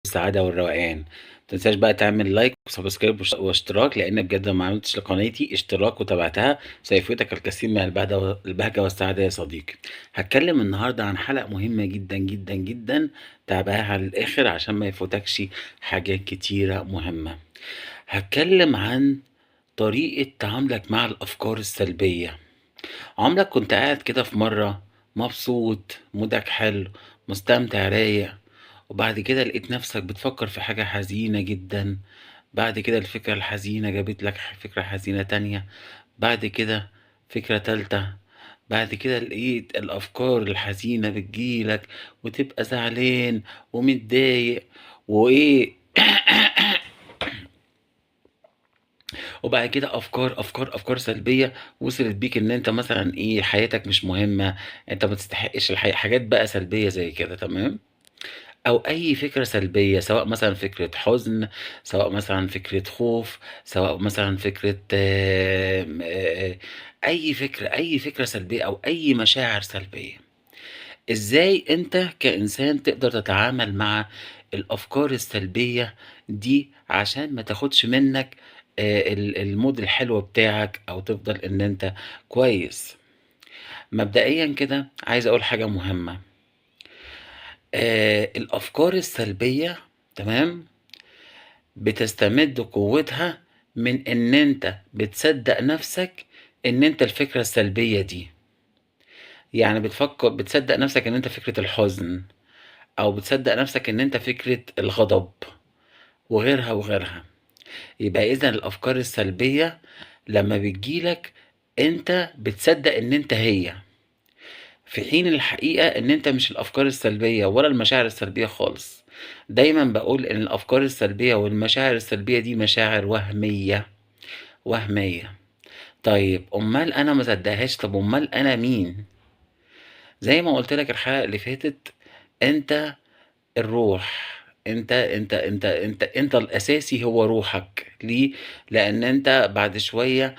والسعادة والروقان. متنساش بقى تعمل لايك وسبسكرايب واشتراك، لان بجد لو ما عملتش لقناتي اشتراك وتابعتها سيفوتك الكثير من البهجة والسعادة يا صديقي. هتكلم النهاردة عن حلقة مهمة جدا جدا جدا، تابعها للآخر عشان ما يفوتكش حاجات كتيرة مهمة. هتكلم عن طريقة تعاملك مع الأفكار السلبية. عمرك كنت قاعد كده في مرة مبسوط، مودك حلو، مستمتع، رايق، وبعد كده لقيت نفسك بتفكر في حاجة حزينة جدا؟ بعد كده الفكرة الحزينة جابت لك فكرة حزينة تانية، بعد كده فكرة تالتة، بعد كده لقيت الأفكار الحزينة بتجيلك وتبقى زعلان ومتضايق وإيه وبعد كده افكار سلبيه وصلت بيك ان انت مثلا ايه، حياتك مش مهمه، انت ما تستحقش الحياه، حاجات بقى سلبيه زي كده، تمام؟ او اي فكره سلبيه، سواء مثلا فكره حزن، سواء مثلا فكره خوف، سواء مثلا فكره اي فكره سلبيه او اي مشاعر سلبيه. ازاي انت كانسان تقدر تتعامل مع الافكار السلبيه دي عشان ما تاخدش منك المود الحلو بتاعك، او تفضل ان انت كويس؟ مبدئيا كده عايز اقول حاجه مهمه. الافكار السلبيه، تمام، بتستمد قوتها من ان انت بتصدق نفسك ان انت الفكره السلبيه دي. يعني بتصدق نفسك ان انت فكره الحزن، او بتصدق نفسك ان انت فكرة الغضب، وغيرها وغيرها. يبقى اذا الافكار السلبية لما بتجيلك انت بتصدق ان انت هي، في حين الحقيقة ان انت مش الافكار السلبية ولا المشاعر السلبية خالص. دايما بقول ان الافكار السلبية والمشاعر السلبية دي مشاعر وهمية، وهمية. طيب امال انا ما صدقهاش؟ طب امال انا مين؟ زي ما قلت لك الحلقة اللي فاتت، انت الروح. انت الاساسي هو روحك. ليه؟ لان انت بعد شوية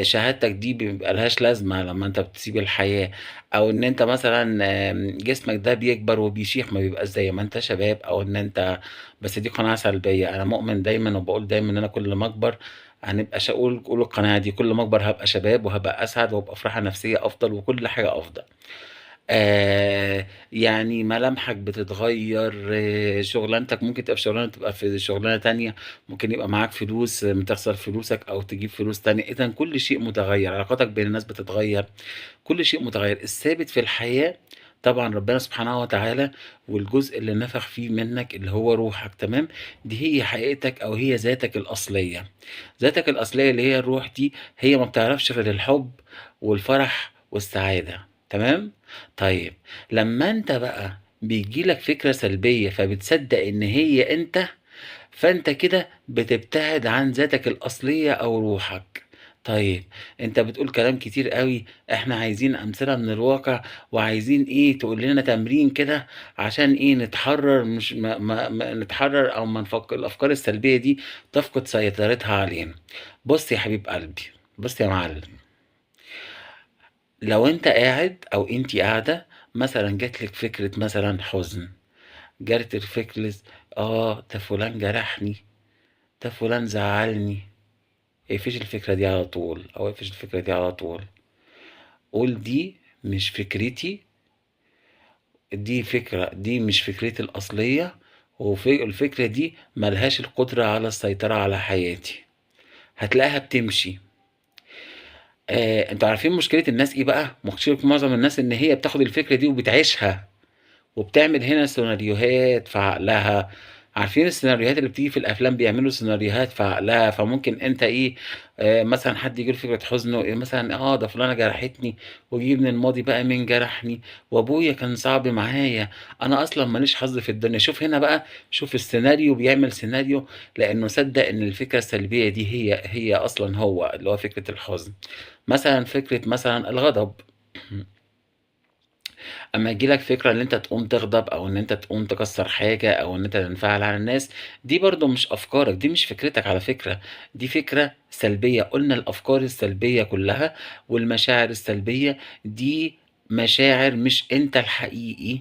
شهادتك دي بيبقى لهاش لازمة لما انت بتسيب الحياة، او ان انت مثلا جسمك ده بيكبر وبيشيخ، ما بيبقاش زي ما انت شباب، او ان انت. بس دي قناعة سلبية. انا مؤمن دايما وبقول دايما ان انا كل ما اكبر هنبقى قول القناعة دي، كل ما اكبر هبقى شباب وهبقى اسعد وهبقى في راحة نفسية افضل وكل حاجة افضل. يعني ملامحك بتتغير، شغلانتك ممكن تبقى في شغلانة تبقى في شغلانة تانية، ممكن يبقى معاك فلوس تخسر فلوسك أو تجيب فلوس تانية. إذا كل شيء متغير، علاقاتك بين الناس بتتغير، كل شيء متغير. الثابت في الحياة طبعا ربنا سبحانه وتعالى، والجزء اللي نفخ فيه منك اللي هو روحك، تمام؟ دي هي حقيقتك أو هي ذاتك الأصلية. ذاتك الأصلية اللي هي الروح دي، هي ما بتعرفش غير الحب والفرح والسعادة، تمام؟ طيب، لما انت بقى بيجيلك فكرة سلبية فبتصدق ان هي انت، فانت كده بتبتعد عن ذاتك الأصلية او روحك. طيب، انت بتقول كلام كتير قوي، احنا عايزين امثلة من الواقع، وعايزين ايه تقول لنا تمرين كده عشان ايه نتحرر، مش ما نتحرر، او ما نفكر الافكار السلبية دي تفقد سيطرتها علينا. بص يا حبيب قلبي، بص يا معلم. لو انت قاعد او انتي قاعدة، مثلا جاتلك فكرة مثلا حزن، جاتلك فكرة ده فلان جرحني، ده فلان زعلني، اقفش الفكرة دي على طول، او اقفش الفكرة دي على طول. قول دي مش فكرتي، دي مش فكرتي الأصلية، والفكرة دي ملهاش القدرة على السيطرة على حياتي. هتلاقيها بتمشي. انتوا عارفين مشكلة الناس ايه بقى؟ مشكلة معظم الناس ان هي بتاخد الفكرة دي وبتعيشها، وبتعمل هنا سيناريوهات في عقلها. عارفين السيناريوهات اللي بتيجي في الافلام؟ بيعملوا سيناريوهات في عقلها. فممكن انت ايه، مثلا حد يجيله فكره حزن، مثلا ده فلانه جرحتني، ويجي من الماضي بقى مين جرحني، وابويا كان صعب معايا، انا اصلا ماليش حظ في الدنيا. شوف هنا بقى، شوف السيناريو، بيعمل سيناريو لانه صدق ان الفكره السلبيه دي هي اصلا هو اللي هو فكره الحزن. مثلا فكره مثلا الغضب. اما يجيلك فكرة ان انت تقوم تغضب، او ان انت تقوم تكسر حاجة، او ان انت تنفعل على الناس، دي برضو مش افكارك، دي مش فكرتك على فكرة، دي فكرة سلبية. قلنا الافكار السلبية كلها والمشاعر السلبية دي مشاعر، مش انت الحقيقي.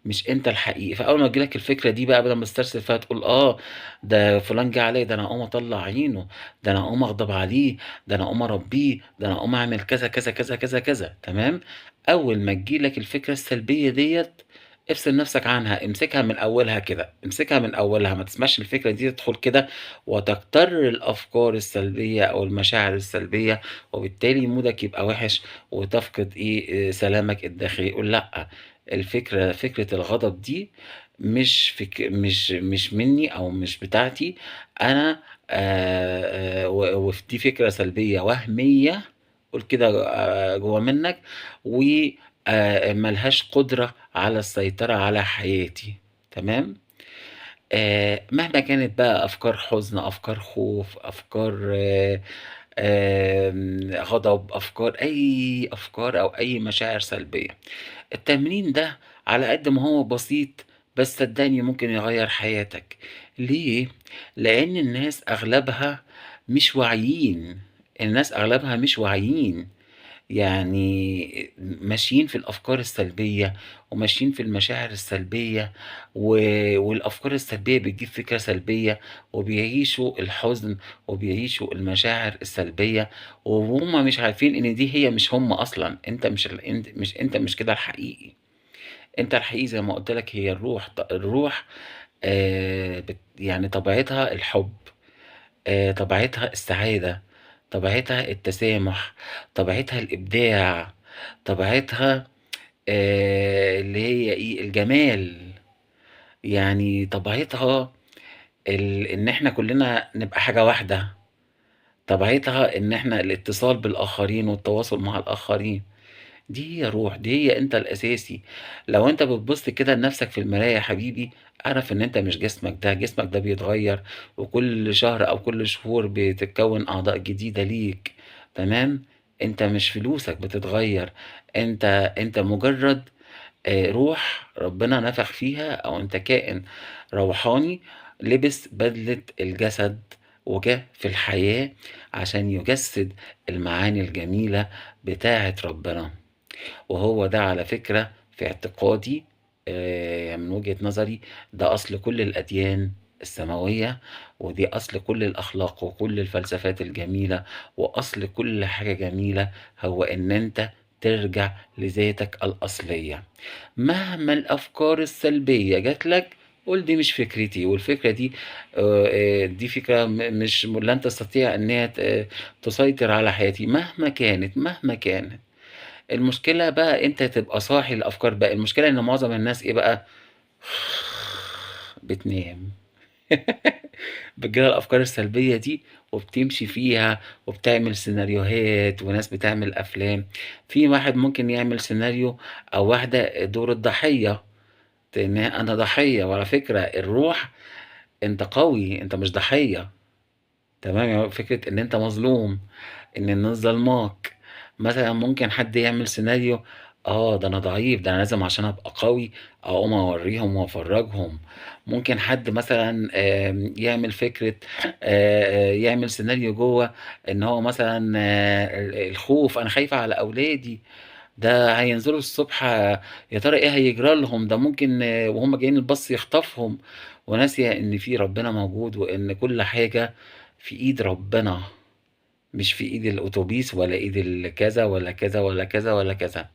مش أنت الحقيقي. فأول ما تيجي لك الفكرة دي بقى بدل ما تسترسل فيها تقول ده فلان جه عليّا، ده أنا أقوم أطلّع عينه، ده أنا أقوم أغضب عليه، ده أنا أقوم أربيه، ده أنا أقوم أعمل كذا، كذا، كذا، كذا، كذا، تمام؟ أول ما تيجي لك الفكرة السلبية ديّة، افصل نفسك عنها، امسكها من أولها كده، امسكها من أولها، ما تسمحش للفكرة دي تدخل كده وتجتر الأفكار السلبية أو المشاعر السلبية، وبالتالي مودك يبقى وِحِش وتفقد سلامك الداخلي. قُل لأ، فكرة الغضب دي مش منّي أو مش بتاعتي، أنا دي فكرة سلبية وهمية، قُل كده جوّه منّك، و ما لهاش قدرة على السيطرة على حياتي، تمام؟ مهما كانت بقى أفكار حزن، أفكار خوف، أفكار غضب، أي أفكار أو أي مشاعر سلبية. التمرين ده على قد ما هو بسيط، بس صدّقني ممكن يغيّر حياتك. ليه؟ لإن الناس أغلبها مش واعيين، الناس أغلبها مش واعيين. يعني ماشيين في الأفكار السلبية، وماشيين في المشاعر السلبية، و والأفكار السلبية بتجيب فكرة سلبية، وبيعيشوا الحزن، وبيعيشوا المشاعر السلبية، وهُم مش عارفين إن دي هي مش هُم أصلًا. أنت مش كده الحقيقي. أنت الحقيقي زي ما قُلت لك هي الروح. الروح يعني طبيعتها الحب، طبيعتها السعادة، طبيعتها التسامح، طبيعتها الإبداع، طبيعتها اللي هي الجمال. يعني طبيعتها إن إحنا كُلّنا نبقى حاجة واحدة، طبيعتها إن إحنا الاتصال بالآخرين والتواصل مع الآخرين. دي هي روح، دي هي أنت الأساسي. لو أنت بتبُص كده لنَفْسك في المراية يا حبيبي، اعرف إن أنت مش جسمك ده، جسمك ده بيتغيّر، وكل شهر أو كل شهور بتتكوّن أعضاء جديدة ليك، تمام؟ أنت مش فلوسك بتتغيّر، أنت مجرّد روح ربنا نفخ فيها، أو أنت كائن روحاني لبس بدلة الجسد وجه في الحياة عشان يجسّد المعاني الجميلة بتاعة ربنا. وهو ده على فكرة في اعتقادي، من وجهة نظري ده أصل كل الأديان السماوية، ودي أصل كل الأخلاق وكل الفلسفات الجميلة، وأصل كل حاجة جميلة، هو إن أنت ترجع لذاتك الأصلية. مهما الأفكار السلبية جات لك، قُل دي مش فكرتي، والفكرة دي دي فكرة مش لن تستطيع إن هي تسيطر على حياتي مهما كانت، مهما كانت. المشكلة بقى أنت تبقى صاحي للأفكار بقى. المشكلة إن معظم الناس إيه بقى، بتنام. بتيجي لها الأفكار السلبية دي وبتمشي فيها وبتعمل سيناريوهات، وناس بتعمل أفلام. في واحد ممكن يعمل سيناريو، أو واحدة دور الضحية، إن أنا ضحية، وعلى فكرة الروح أنت قوي، أنت مش ضحية. تمام، يعني فكرة إن أنت مظلوم، إن الناس ظالماك. مثلًا ممكن حد يعمل سيناريو، ده أنا ضعيف، ده أنا لازم عشان أبقى قوي أقوم أورّيهم وأفرّجهم. ممكن حد مثلًا يعمل فكرة، يعمل سيناريو جوّه إن هو مثلًا الخوف، أنا خايف على أولادي، ده هينزلوا الصبح، يا ترى إيه هيجرى لهم، ده ممكن وهُم جايين الباص يخطفهم، وناسية إن في ربنا موجود، وإن كل حاجة في إيد ربنا، مش في إيد الأوتوبيس ولا إيد كذا ولا كذا ولا كذا ولا كذا.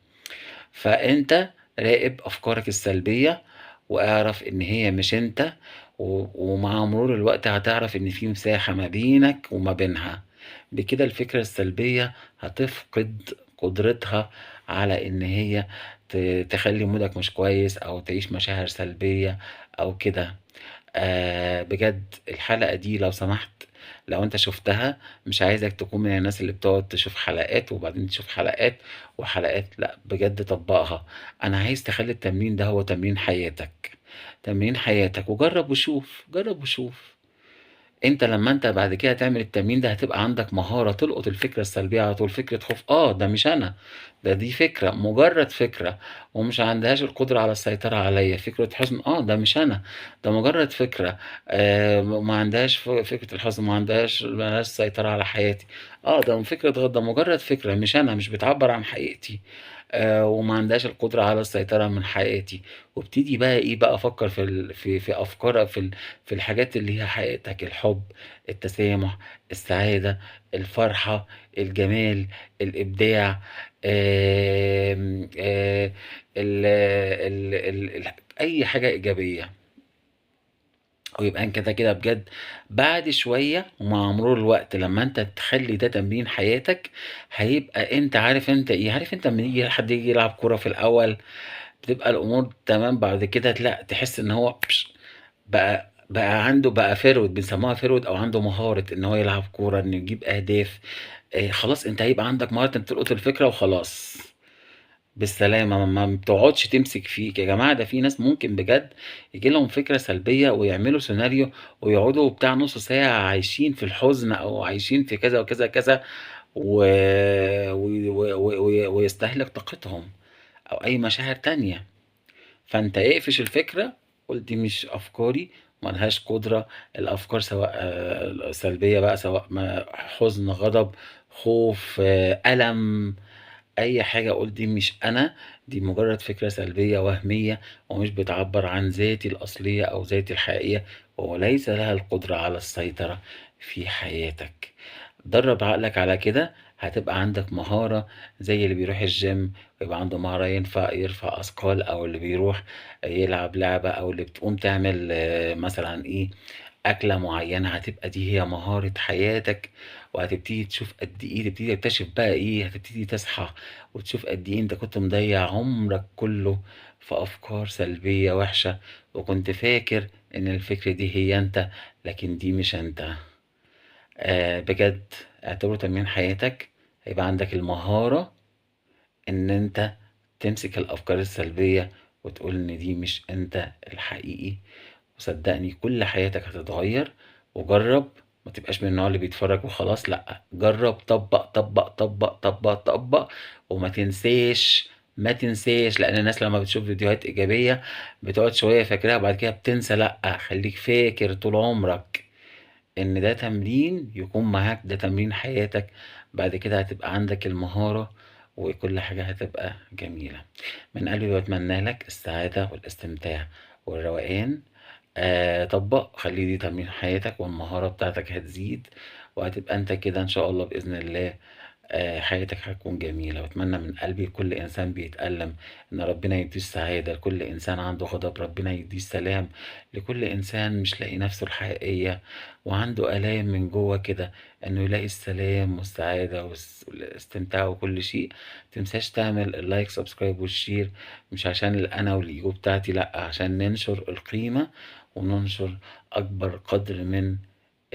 فأنت راقب أفكارك السلبية، واعرف إن هي مش أنت، ومع مرور الوقت هتعرف إن في مساحة ما بينك وما بينها. بكده الفكرة السلبية هتفقد قدرتها على إن هي تخلّي مودك مش كويس، أو تعيش مشاعر سلبية أو كده. بجد الحلقة دي لو سمحت، لو أنت شُفتها، مش عايزك تكون من الناس اللي بتقعد تشوف حلقات وبعدين تشوف حلقات وحلقات، لأ بجد طبّقها. أنا عايز تخلّي التمرين ده هو تمرين حياتك، تمرين حياتك، وجرّب وشوف، جرّب وشوف. أنت لمّا أنت بعد كده تعمل التمرين ده هتبقى عندك مهارة تلقط الفكرة السلبية على طول. فكرة خوف، ده مش أنا، دي فكرة، مجرد فكرة، ومش عندهاش القدرة على السيطرة عليَّ. فكرة حزن، ده مش أنا، ده مجرد فكرة، ما عندهاش فكرة الحزن، ما لهاش سيطرة على حياتي. ده فكرة ده مجرد فكرة، مش أنا، مش بتعبّر عن حقيقتي. وما عندهاش القدرة على السيطرة من حياتي، وابتدي بقى إيه بقى أفكّر في أفكار في الحاجات اللي هي حياتك، الحب، التسامح، السعادة، الفرحة، الجمال، الإبداع، ال ال ال ال أي حاجة إيجابية. ويبقى أنت كده بجد بعد شوية ومع مرور الوقت لمّا أنت تخلّي ده تمرين حياتك، هيبقى أنت عارف أنت إيه، عارف أنت أمّا ييجي حد ييجي يلعب كورة في الأول بتبقى الأمور تمام، بعد كده لأ، تحس إن هو بقى عنده بقى forward بنسموها forward أو عنده مهارة إن هو يلعب كورة، إنه يجيب أهداف، خلاص أنت هيبقى عندك مهارة إنك تلقط الفكرة وخلاص. بالسلامة، ما بتقعدش تمسك فيك، يا جماعة ده في ناس ممكن بجد ييجي لهم فكرة سلبية ويعملوا سيناريو ويقعدوا بتاع نُص ساعة عايشين في الحزن أو عايشين في كذا وكذا كذا و ويستهلك طاقتهم أو أي مشاعر تانية. فأنت اقفش الفكرة، قُل دي مش أفكاري، ما لهاش قدرة، الأفكار سواء سلبية بقى سواء حزن، غضب، خوف، ألم، أي حاجة قُل دي مش أنا، دي مجرد فكرة سلبية وهمية ومش بتعبّر عن ذاتي الأصلية أو ذاتي الحقيقية، وليس لها القدرة على السيطرة في حياتك. درّب عقلك على كده، هتبقى عندك مهارة زي اللي بيروح الgym ويبقى عنده مهارة يرفع أثقال، أو اللي بيروح يلعب لعبة، أو اللي بتقوم تعمل مثلًا إيه، أكلة معيّنة، هتبقى دي هي مهارة حياتك، وهتبتدي تشوف قد إيه تبتدي تكتشف بقى إيه، هتبتدي تصحى وتشوف قد إيه أنت كنت مضيّع عمرك كلّه في أفكار سلبية وحشة، وكنت فاكر إن الفكرة دي هي أنت، لكن دي مش أنت. بجد اعتبره تمرين حياتك، هيبقى عندك المهارة إن أنت تمسك الأفكار السلبية وتقول إن دي مش أنت الحقيقي، وصدّقني كل حياتك هتتغيّر، وجرّب ما تبقاش من النوع اللي بيتفرّج وخلاص لأ، جرّب طبّق، طبّق، طبّق، طبّق، طبّق، وما تنساش، ما تنساش، لإن الناس لمّا بتشوف فيديوهات إيجابية بتقعد شوية فاكراها وبعد كده بتنسى، لأ، خلّيك فاكر طول عمرك إن ده تمرين يكون معاك، ده تمرين حياتك، بعد كده هتبقى عندك المهارة وكل حاجة هتبقى جميلة. من قلبي باتمنى لك السعادة والاستمتاع والروقان، طبّق، خلّي دي تمرين حياتك والمهارة بتاعتك هتزيد، وهتبقى أنت كده إن شاء الله بإذن الله حياتك هتكون جميلة، وأتمنى من قلبي لكل إنسان بيتألم إن ربنا يدّيه السعادة، لكل إنسان عنده غضب ربنا يدّيه السلام، لكل إنسان مش لاقي نَفْسه الحقيقية وعنده آلام من جوّه كده إنه يلاقي السلام والسعادة والاستمتاع وكل شيء. ما تنساش تعمل اللايك subscribe والشير، مش عشان الأنا والإيجو بتاعتي لأ، عشان ننشر القيمة وننشر أكبر قدر من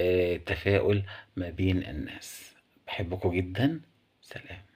التفاؤل ما بين الناس. باحبكم جدًا، سلام.